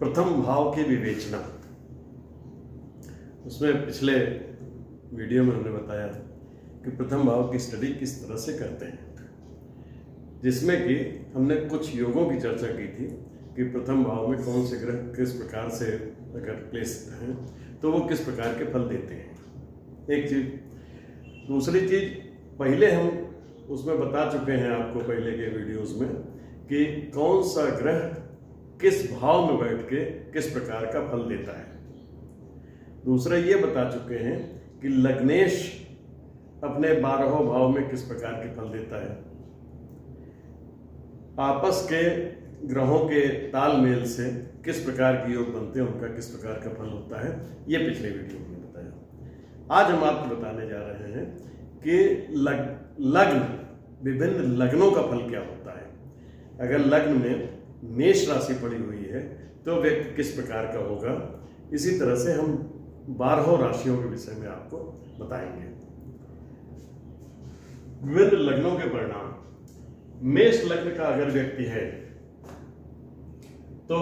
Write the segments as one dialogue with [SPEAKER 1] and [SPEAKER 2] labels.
[SPEAKER 1] प्रथम भाव की विवेचना। उसमें पिछले वीडियो में हमने बताया कि प्रथम भाव की स्टडी किस तरह से करते हैं, जिसमें कि हमने कुछ योगों की चर्चा की थी कि प्रथम भाव में कौन से ग्रह किस प्रकार से अगर प्लेस हैं तो वो किस प्रकार के फल देते हैं। एक चीज। दूसरी चीज, पहले हम उसमें बता चुके हैं आपको पहले के वीडियोस में कि कौन सा ग्रह किस भाव में बैठ के किस प्रकार का फल देता है। दूसरा ये बता चुके हैं कि लग्नेश अपने 12 भाव में किस प्रकार के फल देता है। आपस के ग्रहों के तालमेल से किस प्रकार के योग बनते हैं, उनका किस प्रकार का फल होता है, ये पिछले वीडियो में बताया। आज हम आपको बताने जा रहे हैं कि लग्न, विभिन्न लग्नों का फल क्या होता है। अगर लग्न में मेष राशि पड़ी हुई है तो व्यक्ति किस प्रकार का होगा। इसी तरह से हम 12 राशियों के विषय में आपको बताएंगे। विभिन्न लग्नों के परिणाम। मेष लग्न का अगर व्यक्ति है तो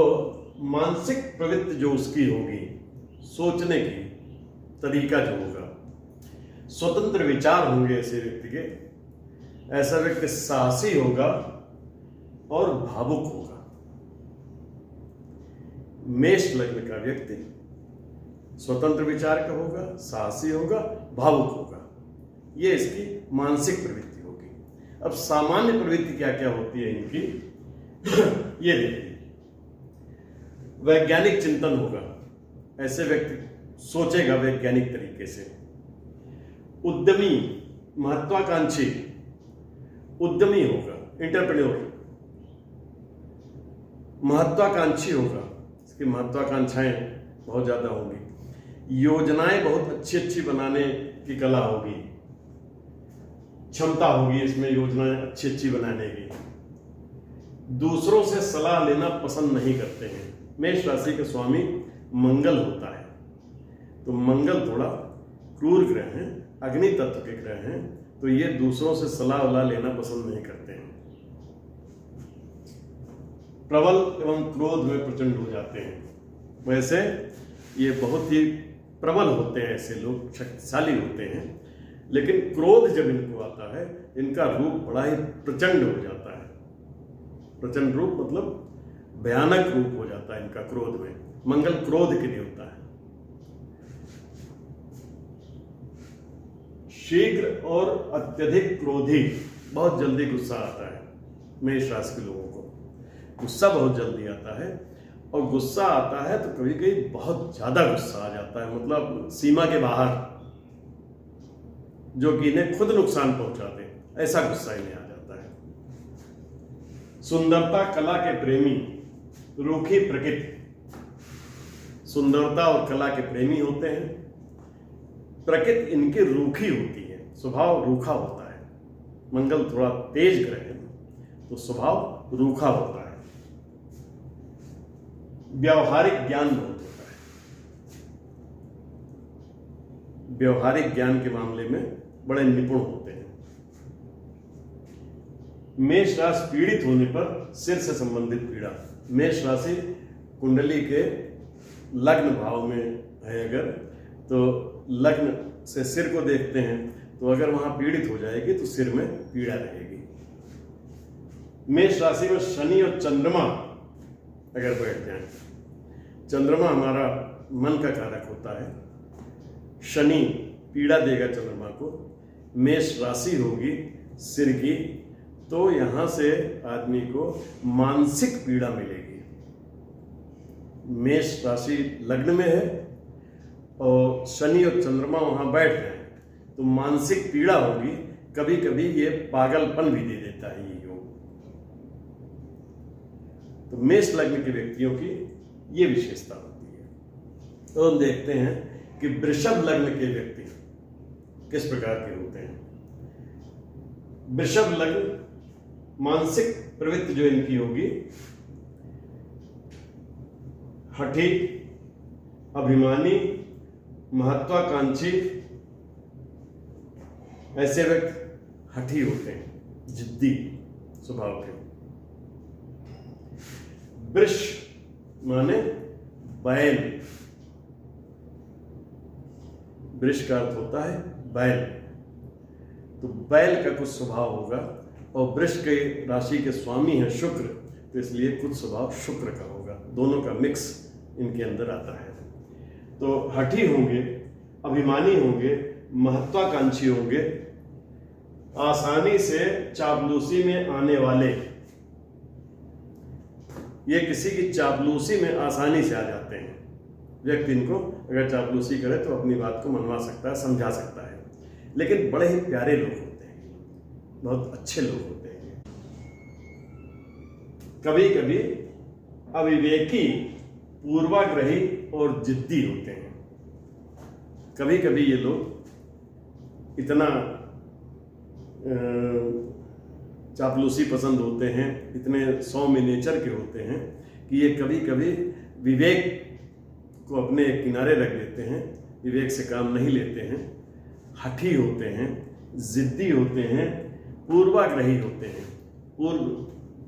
[SPEAKER 1] मानसिक प्रवृत्ति जो उसकी होगी, सोचने की तरीका जो होगा, स्वतंत्र विचार होंगे ऐसे व्यक्ति के। ऐसा व्यक्ति साहसी होगा और भावुक होगा। मेष लग्न का व्यक्ति स्वतंत्र विचार का होगा, साहसी होगा, भावुक होगा। ये इसकी मानसिक प्रवृत्ति होगी। अब सामान्य प्रवृत्ति क्या क्या होती है इनकी, ये देखिए। वैज्ञानिक चिंतन होगा, ऐसे व्यक्ति सोचेगा वैज्ञानिक तरीके से। उद्यमी, महत्वाकांक्षी, उद्यमी होगा, एंटरप्रेन्योर, महत्वाकांक्षी होगा, इसकी महत्वाकांक्षाएं बहुत ज्यादा होंगी। योजनाएं बहुत अच्छी अच्छी बनाने की कला होगी, क्षमता होगी इसमें योजनाएं अच्छी अच्छी बनाने की। दूसरों से सलाह लेना पसंद नहीं करते हैं। मेष राशि का स्वामी मंगल होता है, तो मंगल थोड़ा क्रूर ग्रह हैं, अग्नि तत्व के ग्रह हैं, तो ये दूसरों से सलाह लेना पसंद नहीं करते हैं। प्रबल एवं क्रोध में प्रचंड हो जाते हैं। वैसे ये बहुत ही प्रबल होते हैं, ऐसे लोग शक्तिशाली होते हैं, लेकिन क्रोध जब इनको आता है, इनका रूप बड़ा ही प्रचंड हो जाता है। प्रचंड रूप मतलब भयानक रूप हो जाता है इनका क्रोध में। मंगल क्रोध के लिए होता है। शीघ्र और अत्यधिक क्रोधी, बहुत जल्दी गुस्सा आता है। मेष राशि के लोगों को गुस्सा बहुत जल्दी आता है, और गुस्सा आता है तो कभी कभी बहुत ज्यादा गुस्सा आ जाता है, मतलब सीमा के बाहर, जो कि इन्हें खुद नुकसान पहुंचा दे, ऐसा गुस्सा इन्हें आ जाता है। सुंदरता कला के प्रेमी, रूखी प्रकृति, सुंदरता और कला के प्रेमी होते हैं। प्रकृति इनकी रूखी होती है, स्वभाव रूखा होता है। मंगल थोड़ा तेज ग्रह है तो स्वभाव रूखा होता है। व्यवहारिक ज्ञान बहुत होता है, व्यवहारिक ज्ञान के मामले में बड़े निपुण होते हैं। मेष राशि पीड़ित होने पर सिर से संबंधित पीड़ा। मेष राशि कुंडली के लग्न भाव में है अगर, तो लग्न से सिर को देखते हैं, तो अगर वहां पीड़ित हो जाएगी तो सिर में पीड़ा रहेगी। मेष राशि में शनि और चंद्रमा अगर बैठ जाए, चंद्रमा हमारा मन का कारक होता है, शनि पीड़ा देगा चंद्रमा को। मेष राशि होगी सिर की, तो यहां से आदमी को मानसिक पीड़ा मिलेगी। मेष राशि लग्न में है और शनि और चंद्रमा वहां बैठ गए तो मानसिक पीड़ा होगी। कभी कभी ये पागलपन भी दे देता है ये योग। तो मेष लग्न के व्यक्तियों की ये विशेषता होती है। तो हम देखते हैं कि वृषभ लग्न के व्यक्ति किस प्रकार के होते हैं। वृषभ लग्न, मानसिक प्रवृत्ति जो इनकी होगी, हठी, अभिमानी, महत्वाकांक्षी, ऐसे व्यक्ति हठी होते हैं, जिद्दी स्वभाव के। वृष माने बैल, वृष का अर्थ होता है बैल, तो बैल का कुछ स्वभाव होगा, और वृष के राशि के स्वामी है शुक्र, तो इसलिए कुछ स्वभाव शुक्र का होगा। दोनों का मिक्स इनके अंदर आता है। तो हठी होंगे, अभिमानी होंगे, महत्वाकांक्षी होंगे, आसानी से चापलूसी में आने वाले, ये किसी की चापलूसी में आसानी से आ जाते हैं। व्यक्ति इनको अगर चापलूसी करे तो अपनी बात को मनवा सकता है, समझा सकता है, लेकिन बड़े ही प्यारे लोग होते हैं, बहुत अच्छे लोग होते हैं। कभी कभी अविवेकी, पूर्वाग्रही और जिद्दी होते हैं। कभी कभी ये लोग इतना चापलूसी पसंद होते हैं, इतने सौम्य नेचर के होते हैं कि ये कभी कभी विवेक को अपने किनारे रख देते हैं, विवेक से काम नहीं लेते हैं, हठी होते हैं, जिद्दी होते हैं, पूर्वाग्रही होते हैं, पूर्व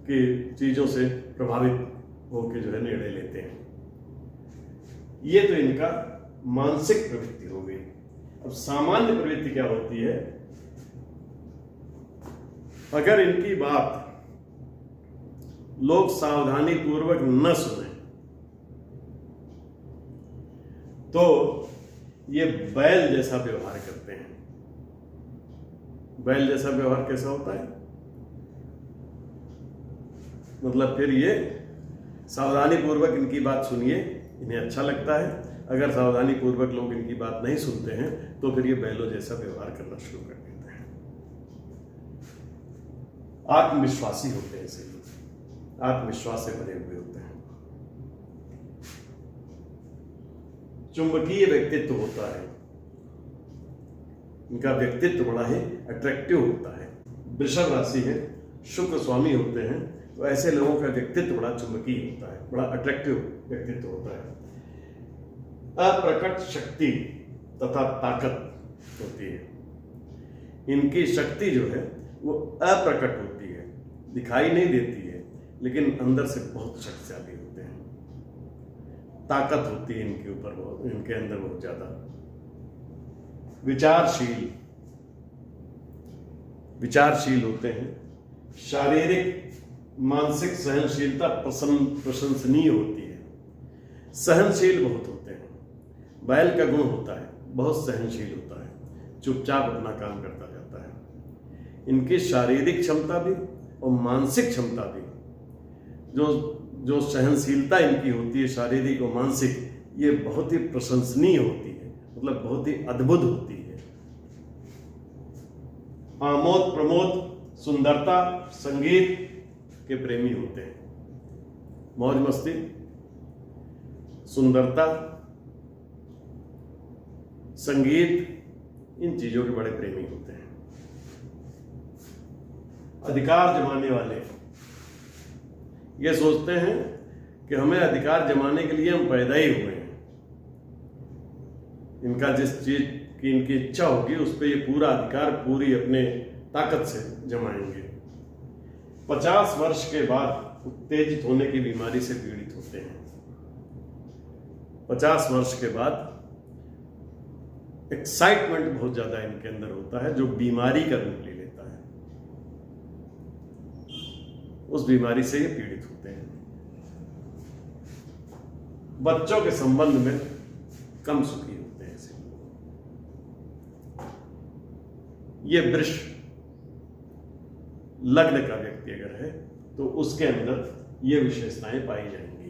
[SPEAKER 1] की चीज़ों से प्रभावित होकर जो है निर्णय लेते हैं। ये तो इनका मानसिक प्रवृत्ति हो गई। अब सामान्य प्रवृत्ति क्या होती है? अगर इनकी बात लोग सावधानी पूर्वक न सुने तो ये बैल जैसा व्यवहार करते हैं। बैल जैसा व्यवहार कैसा होता है? मतलब फिर ये सावधानी पूर्वक इनकी बात सुनिए, इन्हें अच्छा लगता है। अगर सावधानी पूर्वक लोग इनकी बात नहीं सुनते हैं तो फिर ये बैलों जैसा व्यवहार करना शुरू कर देते हैं। आत्मविश्वासी होते हैं ऐसे लोग, आत्मविश्वास से भरे हुए होते हैं। चुंबकीय व्यक्तित्व होता है इनका, व्यक्तित्व बड़ा ही अट्रैक्टिव होता है। वृषभ राशि है, शुक्र स्वामी होते हैं, तो ऐसे लोगों का व्यक्तित्व बड़ा चुंबकीय होता है, बड़ा अट्रैक्टिव व्यक्तित्व होता है। अप्रकट शक्ति तथा ताकत होती है। इनकी शक्ति जो है वो अप्रकट होती है, दिखाई नहीं देती है, लेकिन अंदर से बहुत शक्तिशाली होते हैं। ताकत होती है इनके ऊपर, बहुत इनके अंदर बहुत ज्यादा। विचारशील होते हैं। शारीरिक मानसिक सहनशीलता प्रशंसनीय होती है। सहनशील बहुत होते हैं। बैल का गुण होता है बहुत सहनशील होता है, चुपचाप अपना काम करता जाता है। इनकी शारीरिक क्षमता भी और मानसिक क्षमता भी, जो सहनशीलता इनकी होती है शारीरिक और मानसिक, ये बहुत ही प्रशंसनीय होती है, मतलब बहुत ही अद्भुत होती है। आमोद प्रमोद, सुंदरता, संगीत के प्रेमी होते हैं। मौज मस्ती, सुंदरता, संगीत, इन चीजों के बड़े प्रेमी होते हैं। अधिकार जमाने वाले, ये सोचते हैं कि हमें अधिकार जमाने के लिए हम पैदा ही हुए हैं। इनका जिस चीज की इनकी इच्छा होगी उस पर ये पूरा अधिकार पूरी अपने ताकत से जमाएंगे। 50 वर्ष के बाद उत्तेजित होने की बीमारी से पीड़ित होते हैं। 50 वर्ष के बाद एक्साइटमेंट बहुत ज्यादा इनके अंदर होता है, जो बीमारी का रूप ले लेता है। उस बीमारी से ये पीड़ित होते हैं। बच्चों के संबंध में कम सुखी होते हैं ऐसे। ये वृष लग्न का व्यक्ति अगर है तो उसके अंदर ये विशेषताएं पाई जाएंगी।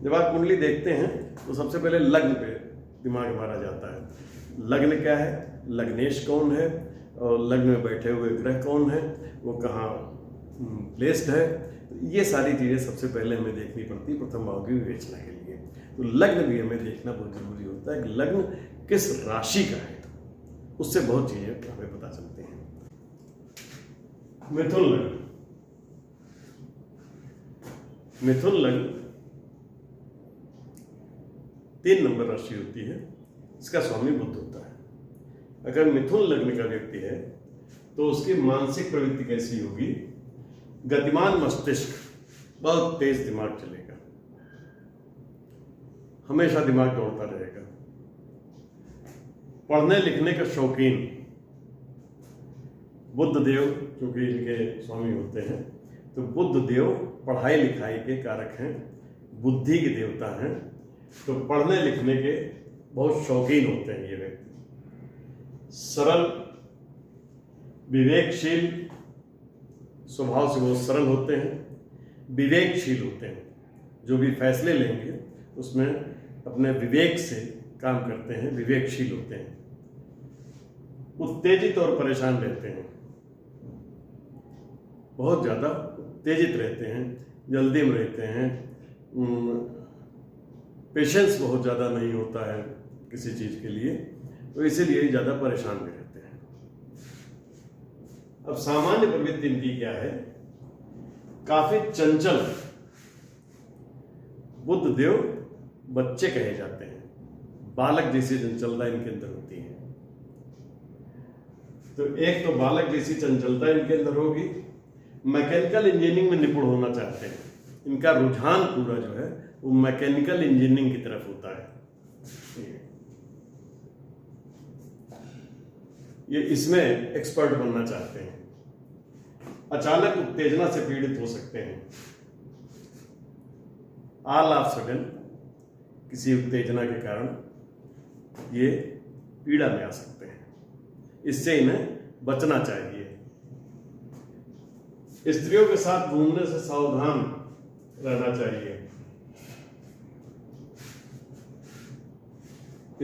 [SPEAKER 1] जब आप कुंडली देखते हैं तो सबसे पहले लग्न पे दिमाग मारा जाता है। लग्न क्या है, लग्नेश कौन है, और लग्न में बैठे हुए ग्रह कौन है, वो कहाँ प्लेस्ड है, ये सारी चीजें सबसे पहले हमें देखनी पड़ती है प्रथम भाव की विवेचना के लिए। तो लग्न भी हमें देखना बहुत जरूरी होता है कि लग्न किस राशि का है, उससे बहुत चीजें हमें पता चलती हैं। मिथुन लग्न, मिथुन लग्न 3 नंबर राशि होती है, इसका स्वामी बुध होता है। अगर मिथुन लग्न का व्यक्ति है तो उसकी मानसिक प्रवृत्ति कैसी होगी? गतिमान मस्तिष्क, बहुत तेज दिमाग चलेगा, हमेशा दिमाग दौड़ता रहेगा। पढ़ने लिखने का शौकीन, बुद्ध देव क्योंकि इनके स्वामी होते हैं, तो बुद्ध देव पढ़ाई लिखाई के कारक हैं, बुद्धि के देवता हैं, तो पढ़ने लिखने के बहुत शौकीन होते हैं ये व्यक्ति। सरल, विवेकशील, स्वभाव से बहुत सरल होते हैं, विवेकशील होते हैं, जो भी फैसले लेंगे उसमें अपने विवेक से काम करते हैं, विवेकशील होते हैं। उत्तेजित और परेशान रहते हैं, बहुत ज़्यादा उत्तेजित रहते हैं, जल्दी में रहते हैं, पेशेंस बहुत ज़्यादा नहीं होता है किसी चीज़ के लिए, तो इसीलिए ज़्यादा परेशान भी रहते हैं। अब सामान्य प्रवृत्ति इनकी क्या है? काफी चंचल, बुद्ध देव बच्चे कहे जाते हैं, बालक जैसी चंचलता इनके अंदर होती है। तो एक तो बालक जैसी चंचलता इनके अंदर होगी, मैकेनिकल इंजीनियरिंग में निपुण होना चाहते हैं, इनका रुझान पूरा जो है वो मैकेनिकल इंजीनियरिंग की तरफ होता है। ये इसमें एक्सपर्ट बनना चाहते हैं। अचानक उत्तेजना से पीड़ित हो सकते हैं, ऑल ऑफ सडन किसी उत्तेजना के कारण ये पीड़ा में आ सकते हैं, इससे इन्हें बचना चाहिए। स्त्रियों के साथ घूमने से सावधान रहना चाहिए।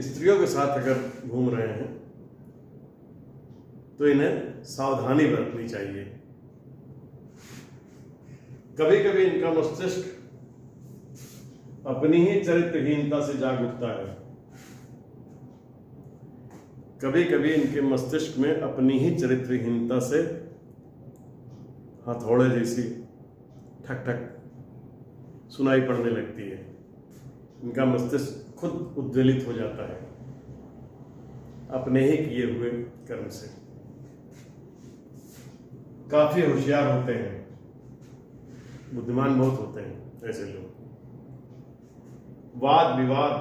[SPEAKER 1] स्त्रियों के साथ अगर घूम रहे हैं तो इन्हें सावधानी बरतनी चाहिए। कभी कभी इनका मस्तिष्क अपनी ही चरित्रहीनता से जाग उठता है, कभी कभी इनके मस्तिष्क में अपनी ही चरित्रहीनता से हथौड़े जैसी ठक ठक सुनाई पड़ने लगती है। इनका मस्तिष्क खुद उद्वेलित हो जाता है अपने ही किए हुए कर्म से। काफी होशियार होते हैं, बुद्धिमान बहुत होते हैं ऐसे लोग। वाद विवाद,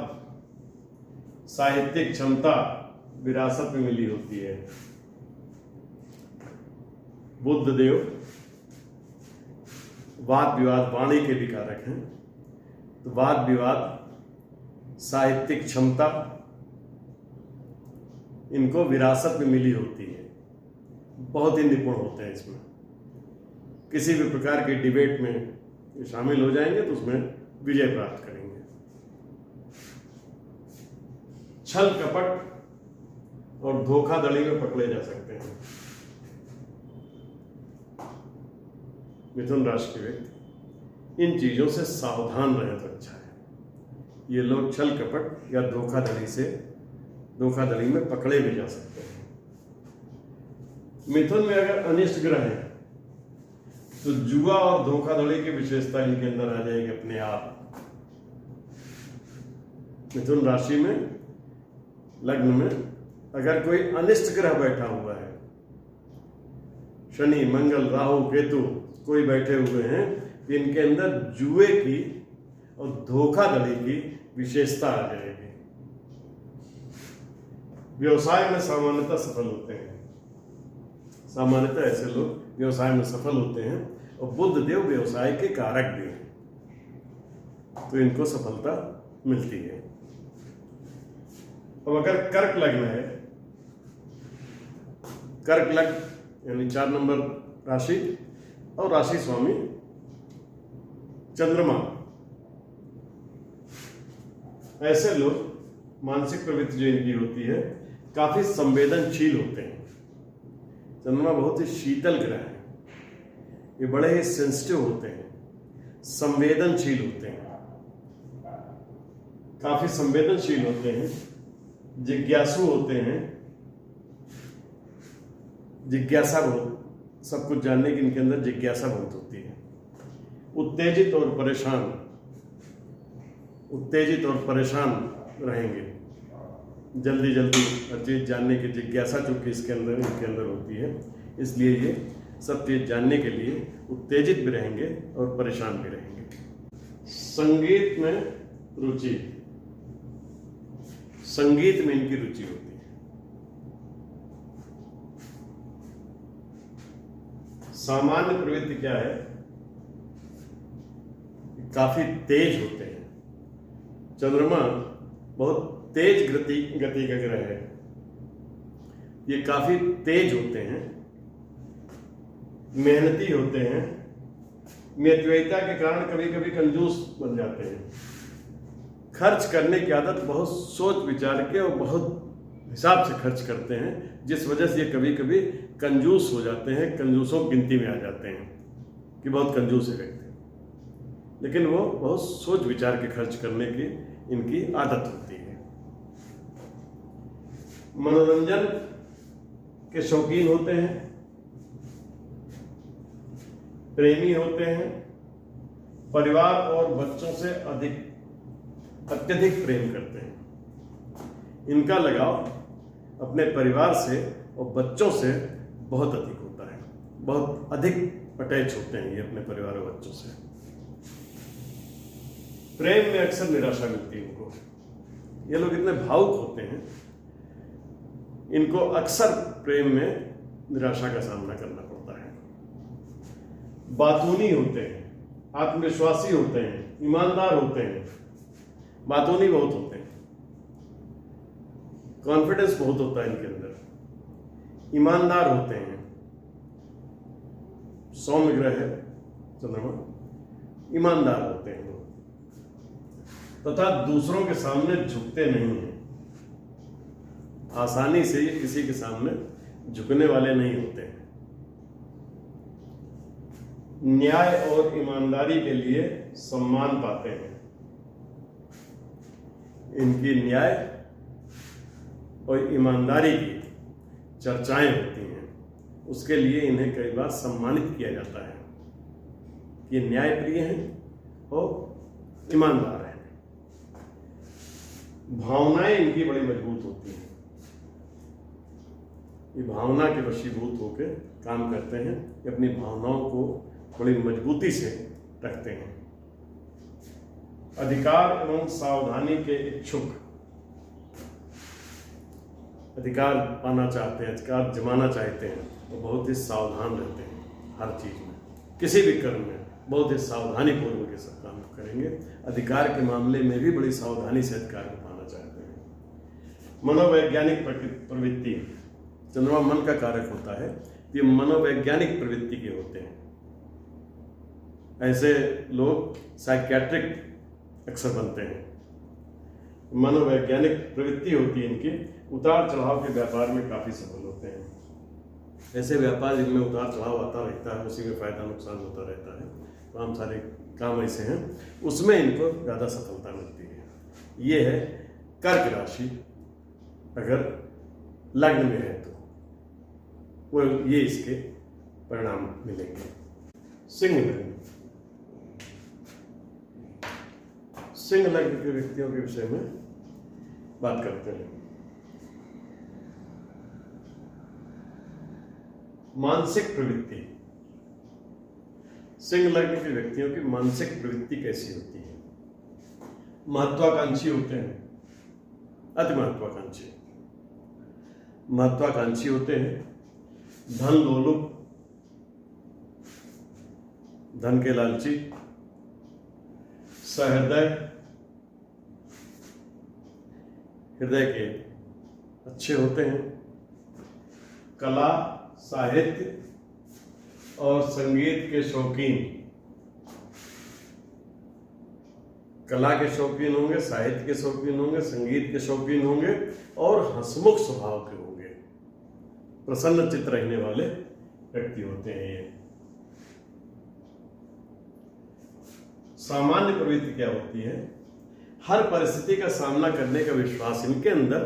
[SPEAKER 1] साहित्यिक क्षमता विरासत में मिली होती है। बुद्ध देव वाद विवाद वाणी के भी कारक हैं, तो वाद विवाद, साहित्यिक क्षमता इनको विरासत में मिली होती है, बहुत ही निपुण होते हैं इसमें। किसी भी प्रकार के डिबेट में शामिल हो जाएंगे तो उसमें विजय प्राप्त करेंगे। छल कपट और धोखाधड़ी में पकड़े जा सकते हैं। मिथुन राशि के व्यक्ति इन चीजों से सावधान रहे तो अच्छा है। ये लोग छल कपट या धोखाधड़ी में पकड़े भी जा सकते हैं। मिथुन में अगर अनिष्ट ग्रह है तो जुआ और धोखाधड़ी की विशेषता इनके अंदर आ जाएगी अपने आप। मिथुन राशि में लग्न में अगर कोई अनिष्ट ग्रह बैठा हुआ है, शनि मंगल राहु केतु कोई बैठे हुए हैं, तो इनके अंदर जुए की और धोखाधड़ी की विशेषता आ जाएगी। व्यवसाय में सामान्यतः सफल होते हैं, सामान्यतः ऐसे लोग व्यवसाय में सफल होते हैं, और बुद्ध देव व्यवसाय के कारक भी हैं, तो इनको सफलता मिलती है। अब अगर कर्क लग्न है, कर्क लग्न यानी 4 नंबर राशि और राशि स्वामी चंद्रमा, ऐसे लोग मानसिक प्रवृत्ति जो इनकी होती है काफी संवेदनशील होते हैं। चंद्रमा बहुत ही शीतल ग्रह है, ये बड़े ही सेंसिटिव होते हैं, संवेदनशील होते हैं, काफी संवेदनशील होते हैं, जिज्ञासु होते हैं, जिज्ञासा बहुत, सब कुछ जानने की इनके अंदर जिज्ञासा बहुत होती है। उत्तेजित और परेशान रहेंगे, जल्दी जल्दी हर चीज जानने की जिज्ञासा चूंकि इनके अंदर होती है, इसलिए ये सब चीज जानने के लिए उत्तेजित भी रहेंगे और परेशान भी रहेंगे। संगीत में रुचि, संगीत में इनकी रुचि होती है। सामान्य प्रवृत्ति क्या है? काफी तेज होते हैं। चंद्रमा बहुत तेज गति का ग्रह है। ये काफी तेज होते हैं, मेहनती होते हैं, मितव्ययिता के कारण कभी कभी कंजूस बन जाते हैं। खर्च करने की आदत बहुत सोच विचार के और बहुत हिसाब से खर्च करते हैं, जिस वजह से ये कभी कभी कंजूस हो जाते हैं, कंजूसों की गिनती में आ जाते हैं कि बहुत कंजूस है व्यक्ति। लेकिन वो बहुत सोच विचार के खर्च करने की इनकी आदत होती है। मनोरंजन के शौकीन होते हैं, प्रेमी होते हैं, परिवार और बच्चों से अत्यधिक प्रेम करते हैं। इनका लगाव अपने परिवार से और बच्चों से बहुत अधिक होता है, बहुत अधिक अटैच होते हैं ये अपने परिवार और बच्चों से। प्रेम में अक्सर निराशा मिलती है इनको। ये लोग इतने भावुक होते हैं, इनको अक्सर प्रेम में निराशा का सामना करना पड़ता है। बातूनी होते हैं, आत्मविश्वासी होते हैं, ईमानदार होते हैं। बातूनी बहुत होते हैं, कॉन्फिडेंस बहुत होता है इनके अंदर, ईमानदार होते हैं। सौम्य ग्रह है चंद्रमा, ईमानदार होते हैं लोग, तथा दूसरों के सामने झुकते नहीं हैं। आसानी से ये किसी के सामने झुकने वाले नहीं होते हैं। न्याय और ईमानदारी के लिए सम्मान पाते हैं। इनकी न्याय और ईमानदारी की चर्चाएं होती हैं, उसके लिए इन्हें कई बार सम्मानित किया जाता है कि ये न्यायप्रिय हैं और ईमानदार हैं। भावनाएं इनकी बड़ी मजबूत होती हैं। ये भावना के वशीभूत होकर काम करते हैं, ये अपनी भावनाओं को बड़ी मजबूती से रखते हैं। अधिकार एवं सावधानी के इच्छुक, अधिकार पाना चाहते हैं, अधिकार जमाना चाहते हैं, तो बहुत ही सावधान रहते हैं। हर चीज में, किसी भी कर्म में बहुत ही सावधानी पूर्वक ये सब काम करेंगे। अधिकार के मामले में भी बड़ी सावधानी से अधिकार को पाना चाहते हैं। मनोवैज्ञानिक प्रवृत्ति, चंद्रमा मन का कारक होता है, ये मनोवैज्ञानिक प्रवृत्ति के होते हैं। ऐसे लोग साइकियाट्रिक अक्सर बनते हैं। मनोवैज्ञानिक प्रवृत्ति होती है इनकी, उतार चढ़ाव के व्यापार में काफी सफल होते हैं। ऐसे व्यापार जिनमें उतार चढ़ाव आता रहता है, उसी में फायदा नुकसान होता रहता है, तमाम सारे काम ऐसे हैं, उसमें इनको ज्यादा सफलता मिलती है। ये है कर्क राशि, अगर लग्न में है तो वो ये इसके परिणाम मिलेंगे। सिंह लग्न, सिंह लग्न के व्यक्तियों के विषय में बात करते हैं। मानसिक प्रवृत्ति, सिंह लग्न के व्यक्तियों की मानसिक प्रवृत्ति कैसी होती है? महत्वाकांक्षी होते हैं, अति महत्वाकांक्षी, महत्वाकांक्षी होते हैं, धन लोलुप, धन के लालची, सहृदय, हृदय के अच्छे होते हैं, कला, साहित्य और संगीत के शौकीन, कला के शौकीन होंगे, साहित्य के शौकीन होंगे, संगीत के शौकीन होंगे और हंसमुख स्वभाव के होंगे, प्रसन्न चित्त रहने वाले व्यक्ति होते हैं ये। सामान्य प्रवृत्ति क्या होती है? हर परिस्थिति का सामना करने का विश्वास इनके अंदर,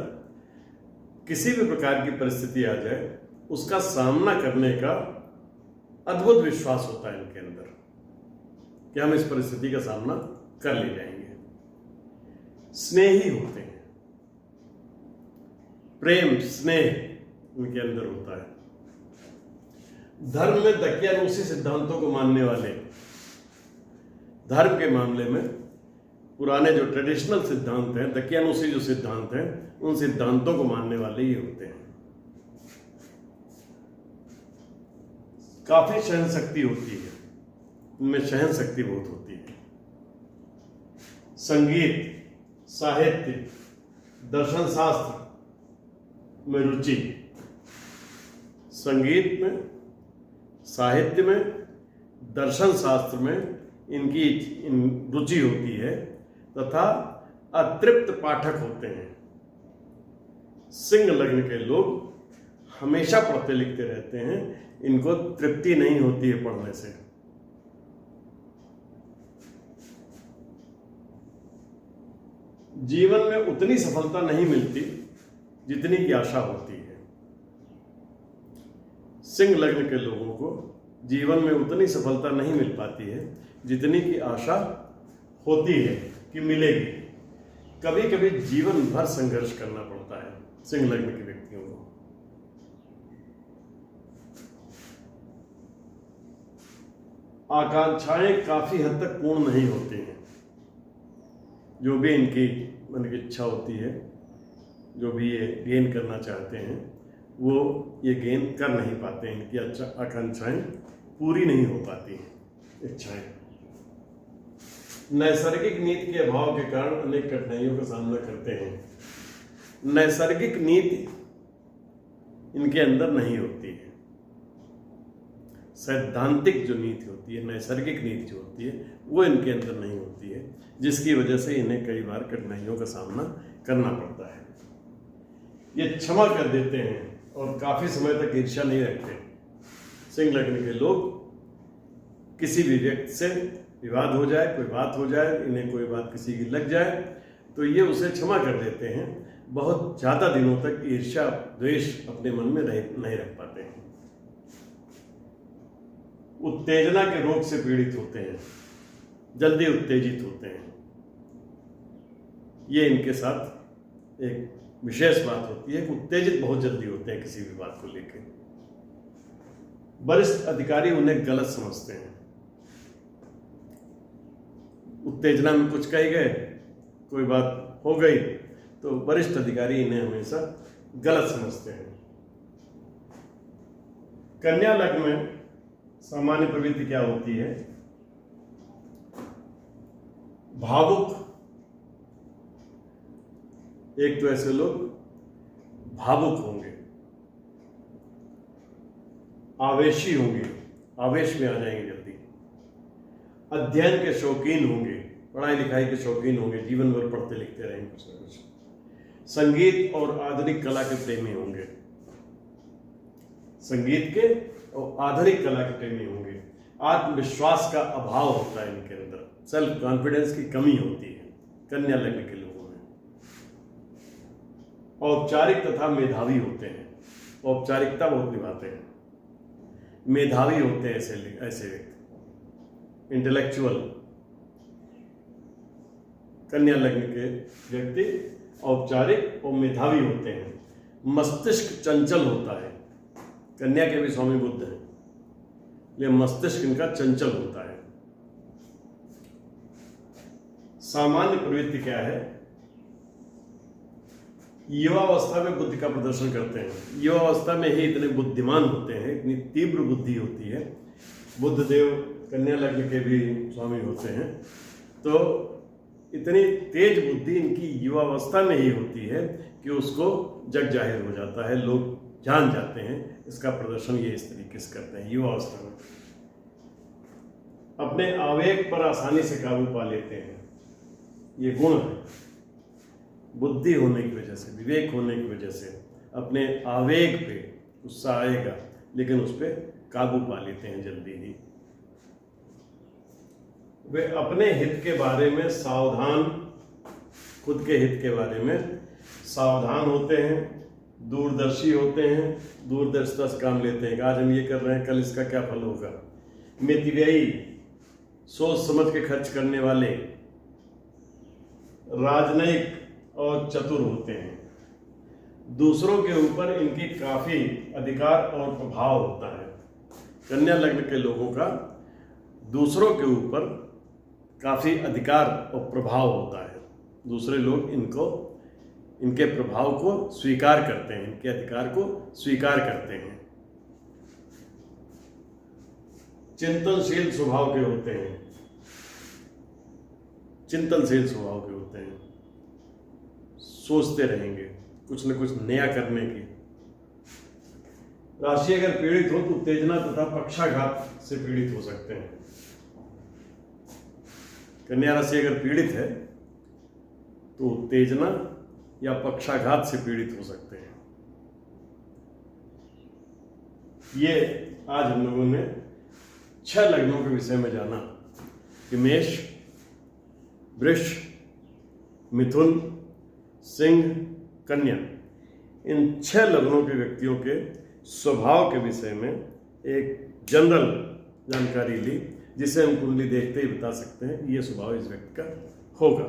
[SPEAKER 1] किसी भी प्रकार की परिस्थिति आ जाए उसका सामना करने का अद्भुत विश्वास होता है इनके अंदर कि हम इस परिस्थिति का सामना कर ले जाएंगे। स्नेही होते हैं, प्रेम स्नेह उनके अंदर होता है। धर्म में दकियानूसी सिद्धांतों को मानने वाले, धर्म के मामले में पुराने जो ट्रेडिशनल सिद्धांत हैं, दकियानुसी जो सिद्धांत हैं, उन सिद्धांतों को मानने वाले ये होते हैं। काफी सहन शक्ति होती है, उनमें सहन शक्ति बहुत होती है। संगीत, साहित्य, दर्शन शास्त्र में रुचि, संगीत में, साहित्य में, दर्शन शास्त्र में इनकी रुचि होती है तथा अतृप्त पाठक होते हैं। सिंह लग्न के लोग हमेशा पढ़ते लिखते रहते हैं, इनको तृप्ति नहीं होती है पढ़ने से। जीवन में उतनी सफलता नहीं मिलती जितनी की आशा होती है। सिंह लग्न के लोगों को जीवन में उतनी सफलता नहीं मिल पाती है जितनी की आशा होती है कि मिलेगी। कभी कभी जीवन भर संघर्ष करना पड़ता है सिंह लग्न के व्यक्तियों को। आकांक्षाएं काफी हद तक पूर्ण नहीं होती हैं। जो भी इनकी मन की इच्छा होती है, जो भी ये गेन करना चाहते हैं, वो ये गेन कर नहीं पाते हैं। इनकी आकांक्षाएं पूरी नहीं हो पाती हैं, इच्छाएं। नैसर्गिक नीति के अभाव के कारण अनेक कठिनाइयों का सामना करते हैं। नैसर्गिक नीति इनके अंदर नहीं होती है। सैद्धांतिक जो नीति होती है, नैसर्गिक नीति जो होती है, वो इनके अंदर नहीं होती है, जिसकी वजह से इन्हें कई बार कठिनाइयों का सामना करना पड़ता है। ये क्षमा कर देते हैं और काफी समय तक ईर्ष्या नहीं रखते। सिंह लग्न के लोग किसी भी व्यक्ति से विवाद हो जाए, कोई बात हो जाए, इन्हें कोई बात किसी की लग जाए तो ये उसे क्षमा कर देते हैं। बहुत ज्यादा दिनों तक ईर्ष्या द्वेष अपने मन में नहीं रख पाते हैं। उत्तेजना के रोग से पीड़ित होते हैं, जल्दी उत्तेजित होते हैं। ये इनके साथ एक विशेष बात होती है कि उत्तेजित बहुत जल्दी होते हैं किसी भी बात को लेकर। वरिष्ठ अधिकारी उन्हें गलत समझते हैं। उत्तेजना में कुछ कह गए, कोई बात हो गई तो वरिष्ठ अधिकारी इन्हें हमेशा गलत समझते हैं। कन्या लग्न में सामान्य प्रवृत्ति क्या होती है? भावुक। एक तो ऐसे लोग भावुक होंगे, आवेशी होंगे, आवेश में आ जाएंगे जल्दी। अध्ययन के शौकीन होंगे, पढ़ाई लिखाई के शौकीन होंगे, जीवन भर पढ़ते लिखते रहेंगे कुछ न कुछ। संगीत और आधुनिक कला के प्रेमी होंगे, संगीत के और आधुनिक कला के प्रेमी होंगे। आत्मविश्वास का अभाव होता है इनके अंदर, सेल्फ कॉन्फिडेंस की कमी होती है कन्या लग्न के लोगों में। औपचारिक तथा मेधावी होते हैं, औपचारिकता बहुत निभाते हैं, मेधावी होते हैं ऐसे व्यक्ति, इंटेलेक्चुअल। कन्या लग्न के व्यक्ति औपचारिक और मेधावी होते हैं। मस्तिष्क चंचल होता है, कन्या के भी स्वामी बुध हैं, ये मस्तिष्क इनका चंचल होता है। सामान्य प्रवृत्ति क्या है? युवावस्था में बुद्धि का प्रदर्शन करते हैं। युवावस्था में ही इतने बुद्धिमान होते हैं, इतनी तीव्र बुद्धि होती है। बुध देव कन्या लग्न के भी स्वामी होते हैं, तो इतनी तेज बुद्धि इनकी युवावस्था में ही होती है कि उसको जग जाहिर हो जाता है, लोग जान जाते हैं। इसका प्रदर्शन ये इस तरीके से करते हैं युवावस्था में। अपने आवेग पर आसानी से काबू पा लेते हैं, ये गुण है। बुद्धि होने की वजह से, विवेक होने की वजह से अपने आवेग पे गुस्सा आएगा लेकिन उस पर काबू पा लेते हैं जल्दी ही। वे अपने हित के बारे में सावधान, खुद के हित के बारे में सावधान होते हैं, दूरदर्शी होते हैं, दूरदर्शिता से काम लेते हैं कि आज हम ये कर रहे हैं, कल इसका क्या फल होगा। मितव्ययी, सोच समझ के खर्च करने वाले, राजनयिक और चतुर होते हैं। दूसरों के ऊपर इनकी काफी अधिकार और प्रभाव होता है। कन्या लग्न के लोगों का दूसरों के ऊपर काफ़ी अधिकार और प्रभाव होता है। दूसरे लोग इनके प्रभाव को स्वीकार करते हैं, इनके अधिकार को स्वीकार करते हैं। चिंतनशील स्वभाव के होते हैं, चिंतनशील स्वभाव के होते हैं, सोचते रहेंगे कुछ न कुछ नया करने की। राशि अगर पीड़ित हो तो उत्तेजना तथा पक्षाघात से पीड़ित हो सकते हैं। कन्या राशि अगर पीड़ित है तो उत्तेजना या पक्षाघात से पीड़ित हो सकते हैं। ये आज हम लोगों ने 6 लग्नों के विषय में जाना कि मेष, वृष, मिथुन, सिंह, कन्या, इन 6 लग्नों के व्यक्तियों के स्वभाव के विषय में एक जनरल जानकारी ली, जिसे हम कुंडली देखते ही बता सकते हैं कि ये स्वभाव इस व्यक्ति का होगा।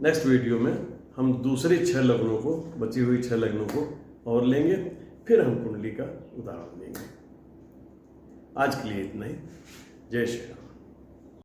[SPEAKER 1] नेक्स्ट वीडियो में हम दूसरी 6 लग्नों को, बची हुई 6 लग्नों को और लेंगे, फिर हम कुंडली का उदाहरण देंगे। आज के लिए इतना ही। जय श्री राम।